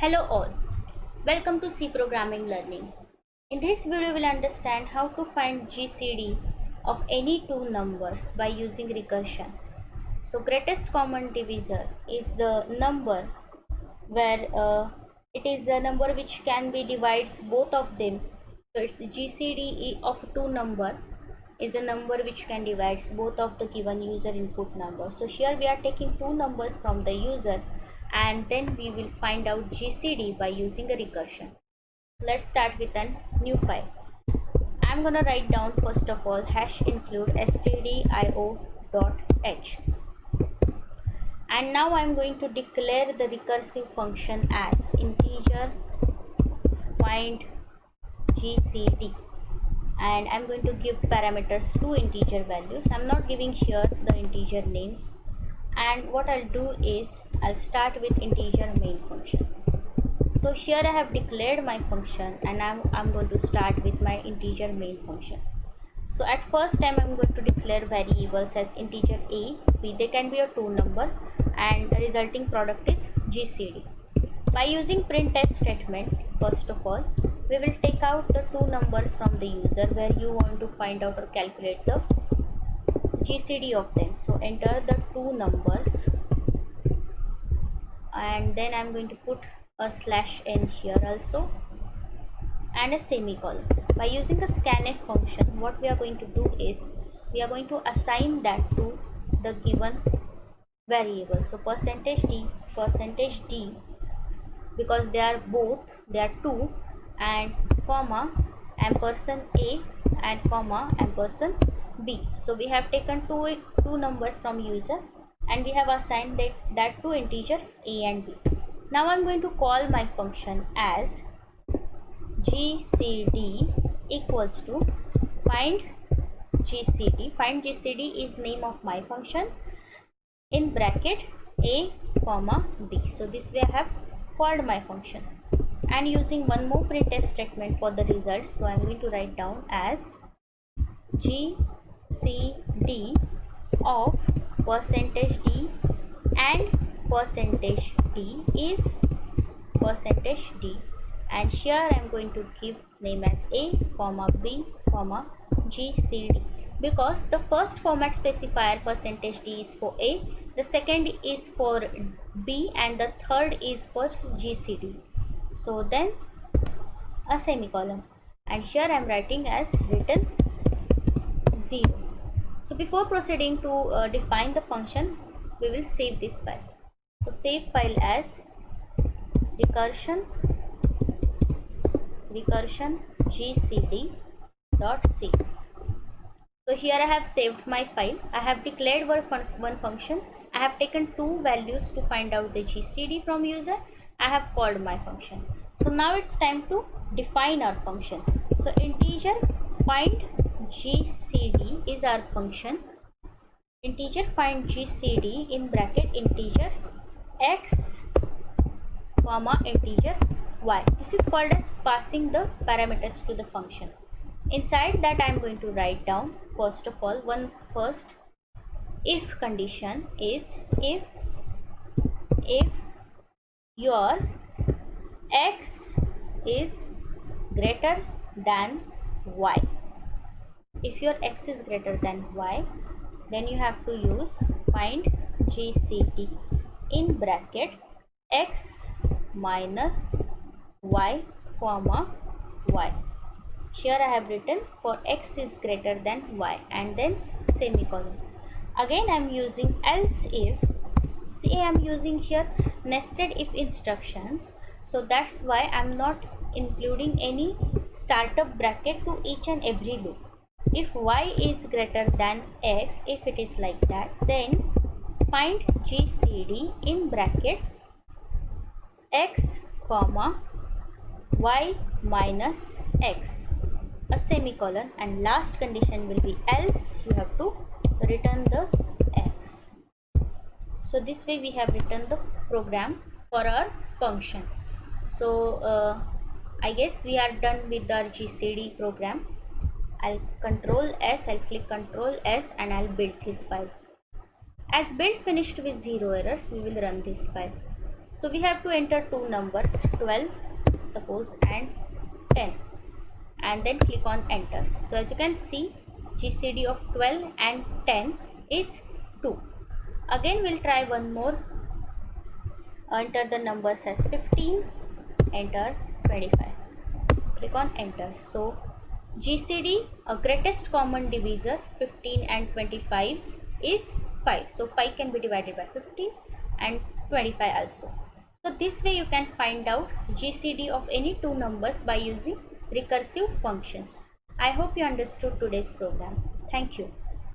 Hello all, welcome to C Programming Learning. In this video we'll understand how to find GCD of any two numbers by using recursion. So greatest common divisor is the number where it is a number which can be divides both of them. So it's GCD of two number is a number which can divides both of the given user input number. So here we are taking two numbers from the user and then we will find out GCD by using a recursion. Let's start with a new file. I'm gonna write down first of all hash include stdio.h, and now I'm going to declare the recursive function as integer find GCD, and I'm going to give parameters two integer values. I'm not giving here the integer names, and what I'll do is I'll start with integer main function. So here I have declared my function and I'm going to start with my integer main function. So at first time I'm going to declare variables as integer a, b, they can be a two number, and the resulting product is GCD. By using printf statement, first of all we will take out the two numbers from the user where you want to find out or calculate the GCD of them. So enter the two numbers and then I'm going to put a /n here also and a semicolon. By using a scanf function, what we are going to do is we are going to assign that to the given variable. So %d, because they are two, and comma ampersand a and comma ampersand b. So we have taken two numbers from user and we have assigned that to integer a and b. Now I'm going to call my function as GCD equals to find GCD. Find GCD is name of my function in bracket a comma b. So this way I have called my function, and using one more printf statement for the result. So I'm going to write down as GCD of %d and %d is %d, and here I am going to give name as a comma b comma GCD, because the first format specifier %d is for a, the second is for b, and the third is for GCD. So then a semicolon, and here I am writing as written 0. So before proceeding to define the function, we will save this file. So save file as recursion gcd.c. So here I have saved my file. I have declared one function. I have taken two values to find out the GCD from user. I have called my function. So now it's time to define our function. So integer find GCD is our function. Integer find GCD in bracket integer x comma integer y. This is called as passing the parameters to the function. Inside that I am going to write down first of all first if condition is if your x is greater than y. If your x is greater than y, then you have to use find GCD in bracket x minus y comma y. Here I have written for x is greater than y and then semicolon. Again I am using else if. See, I am using here nested if instructions, so that's why I am not including any startup bracket to each and every loop. If y is greater than x, if it is like that, then find GCD in bracket x comma y minus x, a semicolon, and last condition will be else you have to return the x. So this way we have written the program for our function. So I guess we are done with our GCD program. I'll click Ctrl S and I'll build this file. As build finished with 0 errors, we will run this file. So we have to enter two numbers, 12 suppose and 10, and then click on enter. So as you can see, GCD of 12 and 10 is 2. Again we'll try one more. Enter the numbers as 15, enter 25, click on enter. So GCD, a greatest common divisor, 15 and 25 is 5. So 5 can be divided by 15 and 25 also. So this way you can find out GCD of any two numbers by using recursive functions. I hope you understood today's program. Thank you.